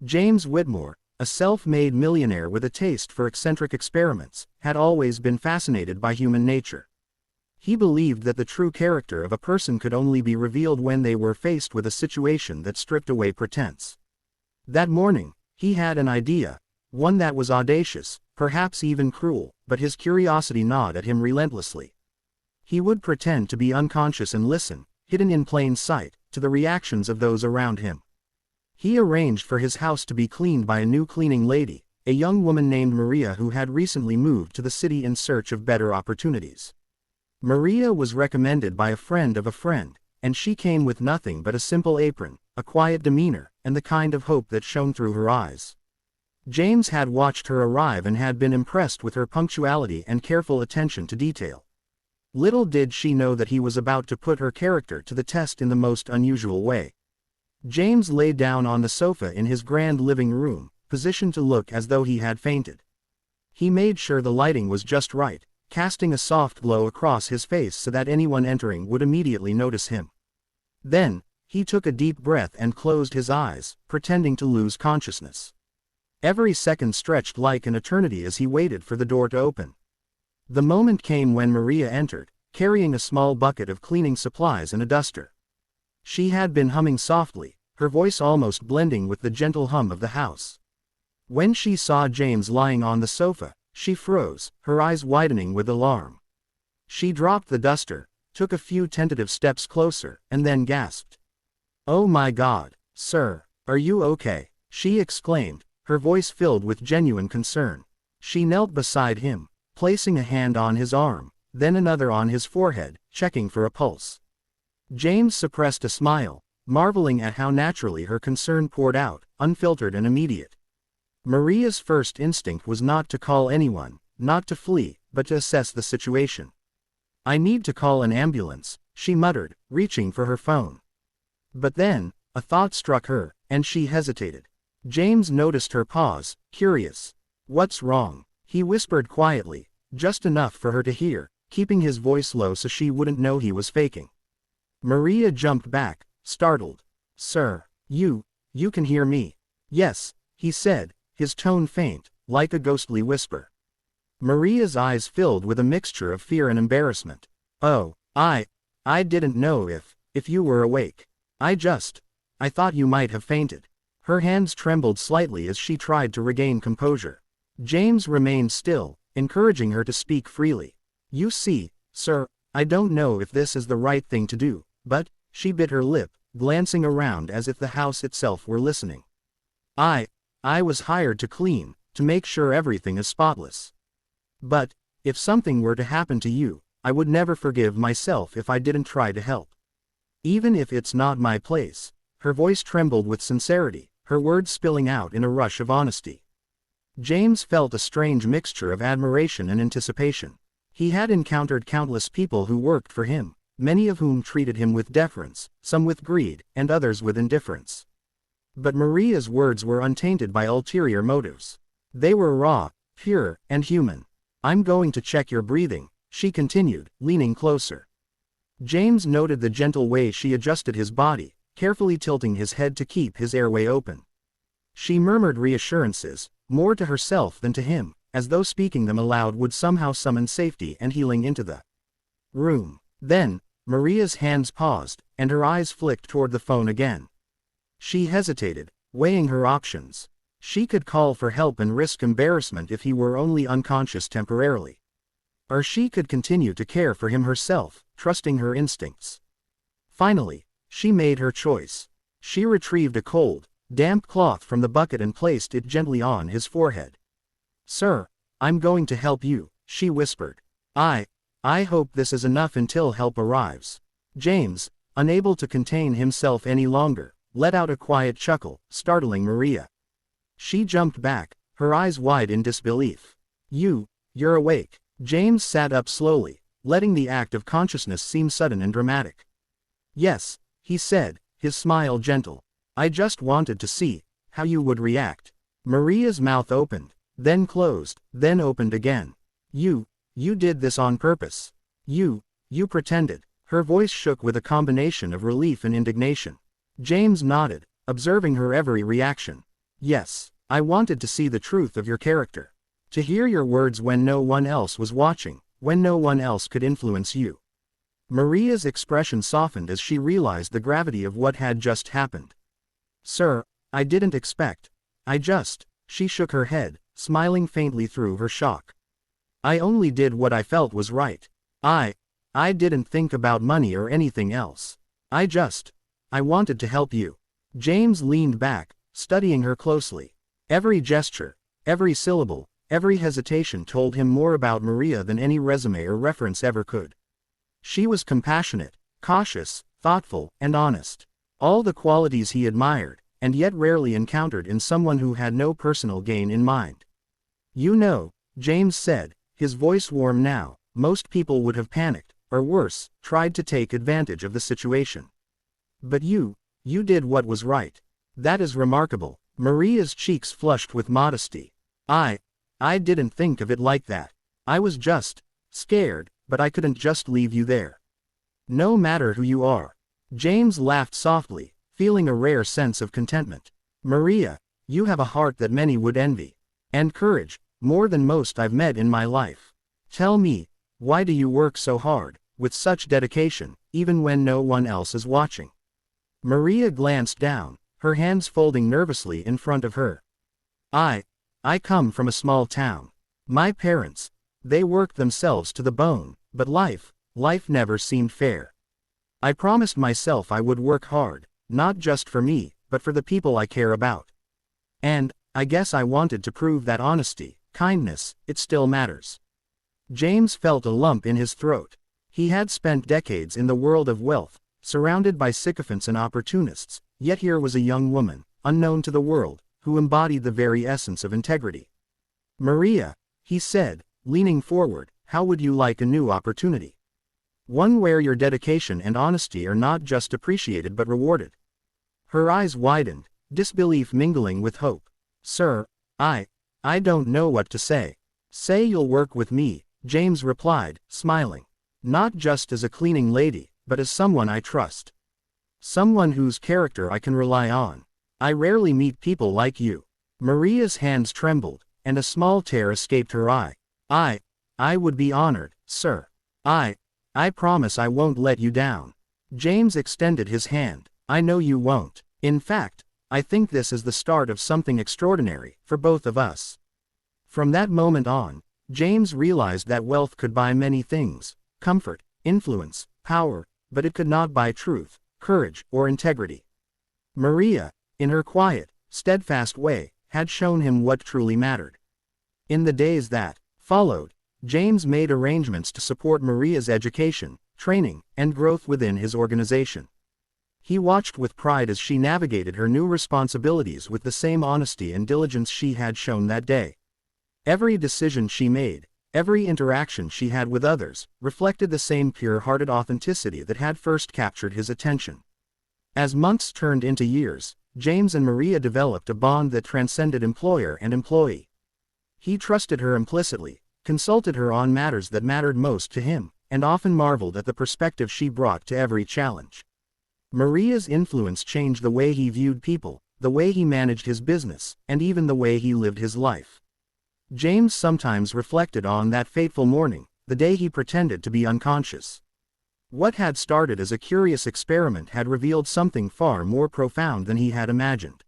James Whitmore, a self-made millionaire with a taste for eccentric experiments, had always been fascinated by human nature. He believed that the true character of a person could only be revealed when they were faced with a situation that stripped away pretense. That morning, he had an idea, one that was audacious, perhaps even cruel, but his curiosity gnawed at him relentlessly. He would pretend to be unconscious and listen, hidden in plain sight, to the reactions of those around him. He arranged for his house to be cleaned by a new cleaning lady, a young woman named Maria who had recently moved to the city in search of better opportunities. Maria was recommended by a friend of a friend, and she came with nothing but a simple apron, a quiet demeanor, and the kind of hope that shone through her eyes. James had watched her arrive and had been impressed with her punctuality and careful attention to detail. Little did she know that he was about to put her character to the test in the most unusual way. James lay down on the sofa in his grand living room, positioned to look as though he had fainted. He made sure the lighting was just right, casting a soft glow across his face so that anyone entering would immediately notice him. Then, he took a deep breath and closed his eyes, pretending to lose consciousness. Every second stretched like an eternity as he waited for the door to open. The moment came when Maria entered, carrying a small bucket of cleaning supplies and a duster. She had been humming softly, her voice almost blending with the gentle hum of the house. When she saw James lying on the sofa, she froze, her eyes widening with alarm. She dropped the duster, took a few tentative steps closer, and then gasped. "Oh my God, sir, are you okay?" she exclaimed, her voice filled with genuine concern. She knelt beside him, placing a hand on his arm, then another on his forehead, checking for a pulse. James suppressed a smile, marveling at how naturally her concern poured out, unfiltered and immediate. Maria's first instinct was not to call anyone, not to flee, but to assess the situation. "I need to call an ambulance," she muttered, reaching for her phone. But then, a thought struck her, and she hesitated. James noticed her pause, curious. "What's wrong?" he whispered quietly, just enough for her to hear, keeping his voice low so she wouldn't know he was faking. Maria jumped back, startled. "Sir, you can hear me?" "Yes," he said, his tone faint, like a ghostly whisper. Maria's eyes filled with a mixture of fear and embarrassment. "Oh, I didn't know if you were awake. I thought you might have fainted." Her hands trembled slightly as she tried to regain composure. James remained still, encouraging her to speak freely. "You see, sir, I don't know if this is the right thing to do, but," she bit her lip, glancing around as if the house itself were listening. I was hired to clean, to make sure everything is spotless. But, if something were to happen to you, I would never forgive myself if I didn't try to help. Even if it's not my place." Her voice trembled with sincerity, her words spilling out in a rush of honesty. James felt a strange mixture of admiration and anticipation. He had encountered countless people who worked for him, many of whom treated him with deference, some with greed, and others with indifference. But Maria's words were untainted by ulterior motives. They were raw, pure, and human. "I'm going to check your breathing," she continued, leaning closer. James noted the gentle way she adjusted his body, carefully tilting his head to keep his airway open. She murmured reassurances, more to herself than to him, as though speaking them aloud would somehow summon safety and healing into the room. Then, Maria's hands paused, and her eyes flicked toward the phone again. She hesitated, weighing her options. She could call for help and risk embarrassment if he were only unconscious temporarily. Or she could continue to care for him herself, trusting her instincts. Finally, she made her choice. She retrieved a cold, damp cloth from the bucket and placed it gently on his forehead. "Sir, I'm going to help you," she whispered. I hope this is enough until help arrives." James, unable to contain himself any longer, let out a quiet chuckle, startling Maria. She jumped back, her eyes wide in disbelief. You're awake." James sat up slowly, letting the act of consciousness seem sudden and dramatic. "Yes," he said, his smile gentle. "I just wanted to see how you would react." Maria's mouth opened, then closed, then opened again. You did this on purpose. You pretended." Her voice shook with a combination of relief and indignation. James nodded, observing her every reaction. Yes, I wanted to see the truth of your character. To hear your words when no one else was watching, when no one else could influence you." Maria's expression softened as she realized the gravity of what had just happened. "Sir, I didn't expect. She shook her head, smiling faintly through her shock. "I only did what I felt was right. I didn't think about money or anything else. I wanted to help you." James leaned back, studying her closely. Every gesture, every syllable, every hesitation told him more about Maria than any resume or reference ever could. She was compassionate, cautious, thoughtful, and honest. All the qualities he admired, and yet rarely encountered in someone who had no personal gain in mind. "You know," James said, his voice warm now, "most people would have panicked, or worse, tried to take advantage of the situation. But you did what was right. That is remarkable." Maria's cheeks flushed with modesty. I didn't think of it like that. I was just scared, but I couldn't just leave you there. No matter who you are." James laughed softly, feeling a rare sense of contentment. "Maria, you have a heart that many would envy. And courage, more than most I've met in my life. Tell me, why do you work so hard, with such dedication, even when no one else is watching?" Maria glanced down, her hands folding nervously in front of her. I come from a small town. My parents, they worked themselves to the bone, but life never seemed fair. I promised myself I would work hard, not just for me, but for the people I care about. And, I guess I wanted to prove that honesty, kindness, it still matters." James felt a lump in his throat. He had spent decades in the world of wealth, surrounded by sycophants and opportunists, yet here was a young woman, unknown to the world, who embodied the very essence of integrity. "Maria," he said, leaning forward, "how would you like a new opportunity? One where your dedication and honesty are not just appreciated but rewarded?" Her eyes widened, disbelief mingling with hope. "Sir, I don't know what to say." "Say you'll work with me," James replied, smiling. "Not just as a cleaning lady, but as someone I trust. Someone whose character I can rely on. I rarely meet people like you." Maria's hands trembled, and a small tear escaped her eye. I would be honored, sir. I promise I won't let you down." James extended his hand. "I know you won't. In fact, I think this is the start of something extraordinary, for both of us." From that moment on, James realized that wealth could buy many things: comfort, influence, power, but it could not buy truth, courage, or integrity. Maria, in her quiet, steadfast way, had shown him what truly mattered. In the days that followed, James made arrangements to support Maria's education, training, and growth within his organization. He watched with pride as she navigated her new responsibilities with the same honesty and diligence she had shown that day. Every decision she made, every interaction she had with others, reflected the same pure-hearted authenticity that had first captured his attention. As months turned into years, James and Maria developed a bond that transcended employer and employee. He trusted her implicitly, consulted her on matters that mattered most to him, and often marveled at the perspective she brought to every challenge. Maria's influence changed the way he viewed people, the way he managed his business, and even the way he lived his life. James sometimes reflected on that fateful morning, the day he pretended to be unconscious. What had started as a curious experiment had revealed something far more profound than he had imagined.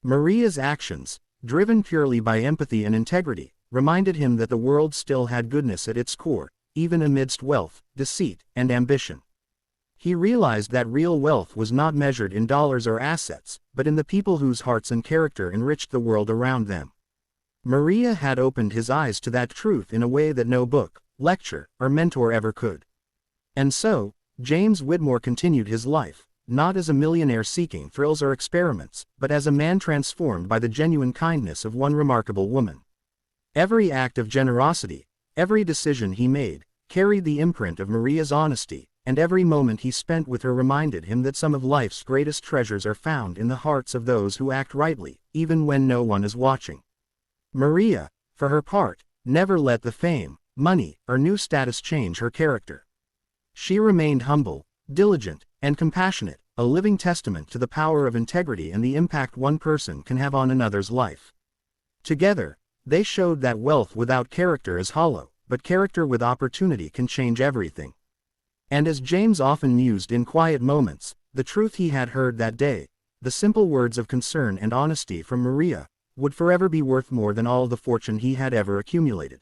Maria's actions, driven purely by empathy and integrity, reminded him that the world still had goodness at its core, even amidst wealth, deceit, and ambition. He realized that real wealth was not measured in dollars or assets, but in the people whose hearts and character enriched the world around them. Maria had opened his eyes to that truth in a way that no book, lecture, or mentor ever could. And so, James Whitmore continued his life, not as a millionaire seeking thrills or experiments, but as a man transformed by the genuine kindness of one remarkable woman. Every act of generosity, every decision he made, carried the imprint of Maria's honesty, and every moment he spent with her reminded him that some of life's greatest treasures are found in the hearts of those who act rightly, even when no one is watching. Maria, for her part, never let the fame, money, or new status change her character. She remained humble, diligent, and compassionate, a a living testament to the power of integrity and the impact one person can have on another's life. Together, they showed that wealth without character is hollow, but character with opportunity can change everything. And as James often mused in quiet moments, the truth he had heard that day, the simple words of concern and honesty from Maria, would forever be worth more than all the fortune he had ever accumulated.